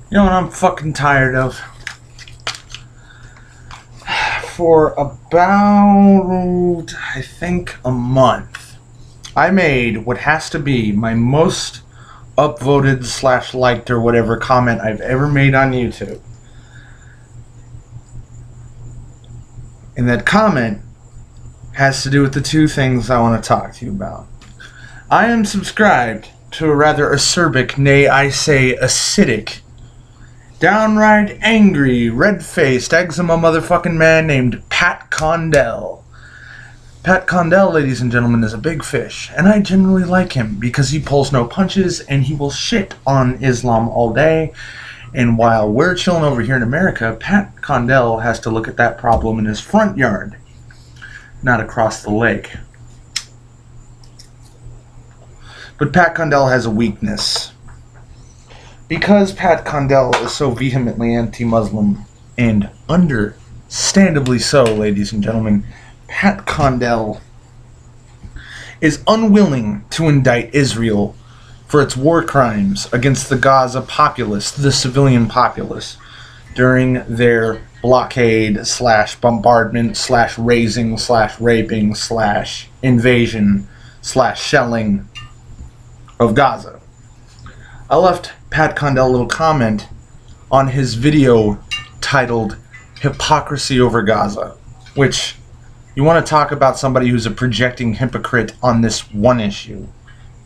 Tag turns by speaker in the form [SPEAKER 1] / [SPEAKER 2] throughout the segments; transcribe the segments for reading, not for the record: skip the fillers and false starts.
[SPEAKER 1] You know what I'm fucking tired of? For about, I think, a month, I made what has to be my most upvoted / liked or whatever comment I've ever made on YouTube. And that comment has to do with the two things I want to talk to you about. I am subscribed to a rather acerbic, nay, I say acidic, downright angry, red-faced, eczema motherfucking man named Pat Condell. Pat Condell, ladies and gentlemen, is a big fish, and I generally like him because he pulls no punches and he will shit on Islam all day. And while we're chilling over here in America, Pat Condell has to look at that problem in his front yard, not across the lake. But Pat Condell has a weakness. Because Pat Condell is so vehemently anti-Muslim, and understandably so, ladies and gentlemen, Pat Condell is unwilling to indict Israel for its war crimes against the Gaza populace, the civilian populace, during their blockade / bombardment / razing / raping / invasion / shelling of Gaza. I left Pat Condell a little comment on his video titled Hypocrisy Over Gaza, which, you want to talk about somebody who's a projecting hypocrite on this one issue.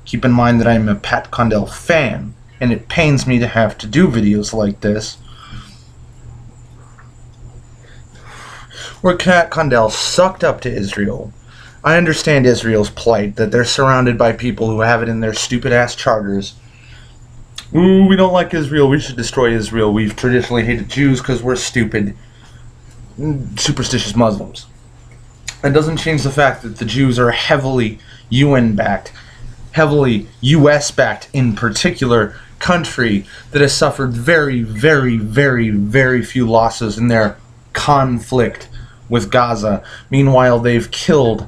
[SPEAKER 1] Keep in mind that I'm a Pat Condell fan, and it pains me to have to do videos like this, where Pat Condell sucked up to Israel. I understand Israel's plight, that they're surrounded by people who have it in their stupid-ass charters. Ooh, we don't like Israel, we should destroy Israel. We've traditionally hated Jews because we're stupid, superstitious Muslims. That doesn't change the fact that the Jews are heavily UN-backed, heavily US-backed in particular, country that has suffered very, very, very, very few losses in their conflict with Gaza. Meanwhile, they've killed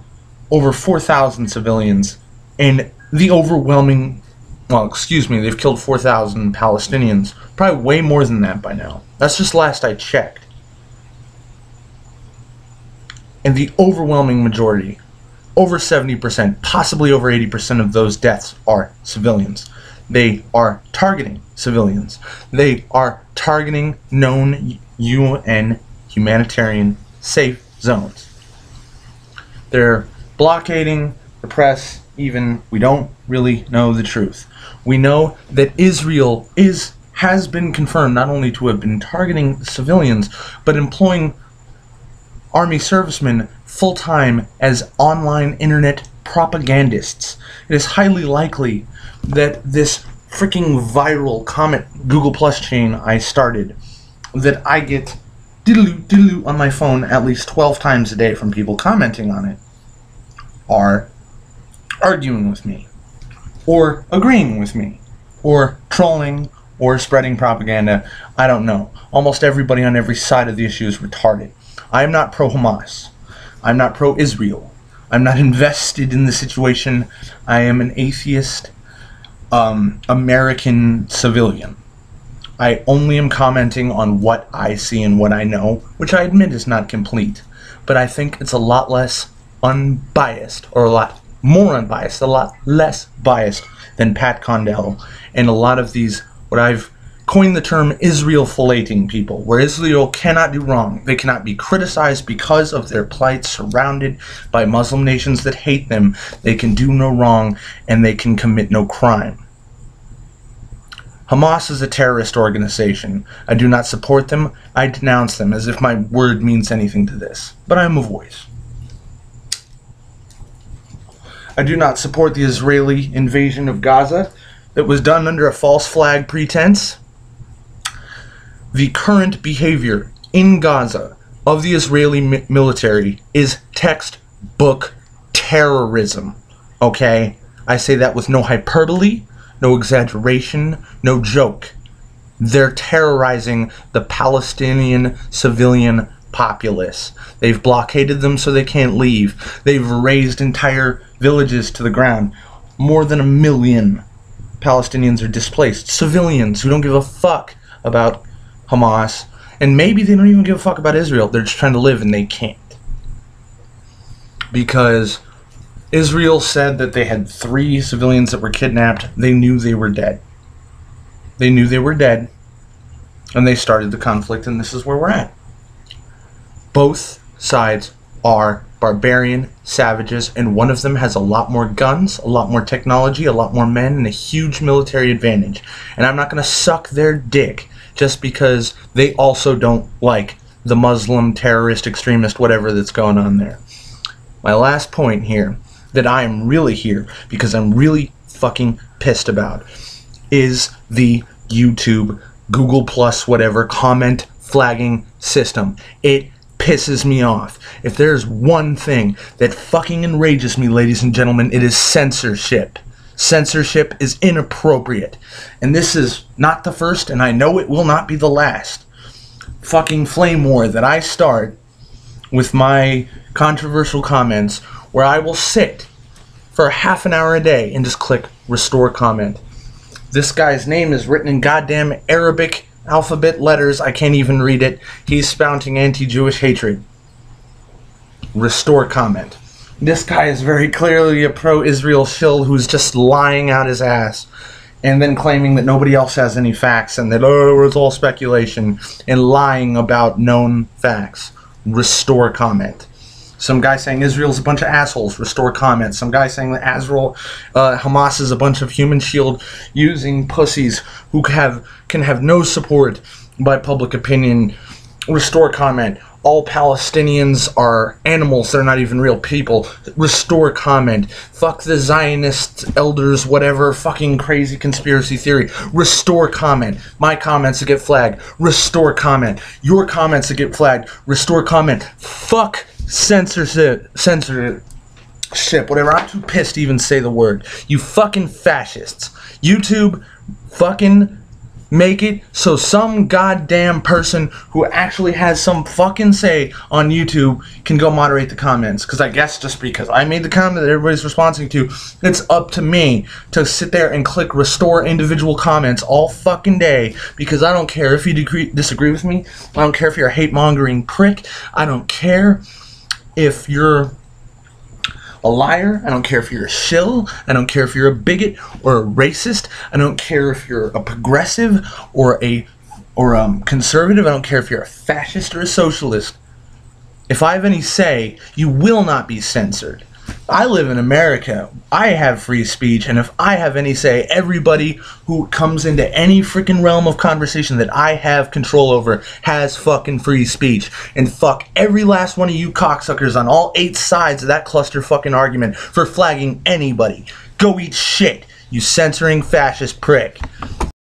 [SPEAKER 1] over 4,000 civilians, and the overwhelming, they've killed 4,000 Palestinians. Probably way more than that by now. That's just last I checked. And the overwhelming majority, over 70%, possibly over 80% of those deaths are civilians. They are targeting civilians. They are targeting known UN humanitarian safe zones. They're blockading the press. Even we don't really know the truth. We know that Israel has been confirmed not only to have been targeting civilians, but employing army servicemen full-time as online internet propagandists. It is highly likely that this freaking viral comment Google Plus chain I started, that I get diddle-doo on my phone at least 12 times a day from people commenting on it, are arguing with me, or agreeing with me, or trolling, or spreading propaganda. I don't know. Almost everybody on every side of the issue is retarded. I am not pro-Hamas. I'm not pro-Israel. I'm not invested in the situation. I am an atheist, American civilian. I only am commenting on what I see and what I know, which I admit is not complete. But I think it's a lot less unbiased, or a lot more unbiased, a lot less biased than Pat Condell and a lot of these, what I've coined the term Israel filleting people, where Israel cannot do wrong. They cannot be criticized because of their plight, surrounded by Muslim nations that hate them. They can do no wrong, and they can commit no crime. Hamas is a terrorist organization. I do not support them. I denounce them, as if my word means anything to this. But I am a voice. I do not support the Israeli invasion of Gaza that was done under a false flag pretense. The current behavior in Gaza of the Israeli military is textbook terrorism. Okay? I say that with no hyperbole, no exaggeration, no joke. They're terrorizing the Palestinian civilian populace. They've blockaded them so they can't leave. They've razed entire villages to the ground. More than 1 million Palestinians are displaced. Civilians who don't give a fuck about Hamas, and maybe they don't even give a fuck about Israel. They're just trying to live, and they can't. Because Israel said that they had 3 civilians that were kidnapped. They knew they were dead. They knew they were dead, and they started the conflict, and this is where we're at. Both sides are barbarian savages, and one of them has a lot more guns, a lot more technology, a lot more men, and a huge military advantage. And I'm not going to suck their dick just because they also don't like the Muslim, terrorist, extremist, whatever that's going on there. My last point here, that I am really here because I'm really fucking pissed about, is the YouTube, Google Plus, whatever, comment flagging system. It pisses me off. If there's one thing that fucking enrages me, ladies and gentlemen, it is censorship. Censorship is inappropriate. And this is not the first, and I know it will not be the last fucking flame war that I start with my controversial comments, where I will sit for half an hour a day and just click restore comment. This guy's name is written in goddamn Arabic alphabet letters. I can't even read it. He's spouting anti-Jewish hatred. Restore comment. This guy is very clearly a pro-Israel shill who's just lying out his ass and then claiming that nobody else has any facts and that, oh, it's all speculation, and lying about known facts. Restore comment. Some guy saying Israel's a bunch of assholes. Restore comment. Some guy saying that Hamas is a bunch of human shield using pussies who can have no support by public opinion. Restore comment. All Palestinians are animals. They're not even real people. Restore comment. Fuck the Zionist elders, whatever fucking crazy conspiracy theory. Restore comment. My comments that get flagged. Restore comment. Your comments that get flagged. Restore comment. Fuck censorship, whatever. I'm too pissed to even say the word. You fucking fascists. YouTube, fucking make it so some goddamn person who actually has some fucking say on YouTube can go moderate the comments. Because I guess just because I made the comment that everybody's responding to, it's up to me to sit there and click restore individual comments all fucking day. Because I don't care if you disagree with me. I don't care if you're a hate-mongering prick. I don't care if you're a liar. I don't care if you're a shill. I don't care if you're a bigot or a racist. I don't care if you're a progressive or a conservative. I don't care if you're a fascist or a socialist. If I have any say, you will not be censored. I live in America. I have free speech, and if I have any say, everybody who comes into any freaking realm of conversation that I have control over has fucking free speech. And fuck every last one of you cocksuckers on all 8 sides of that cluster fucking argument for flagging anybody. Go eat shit, you censoring fascist prick.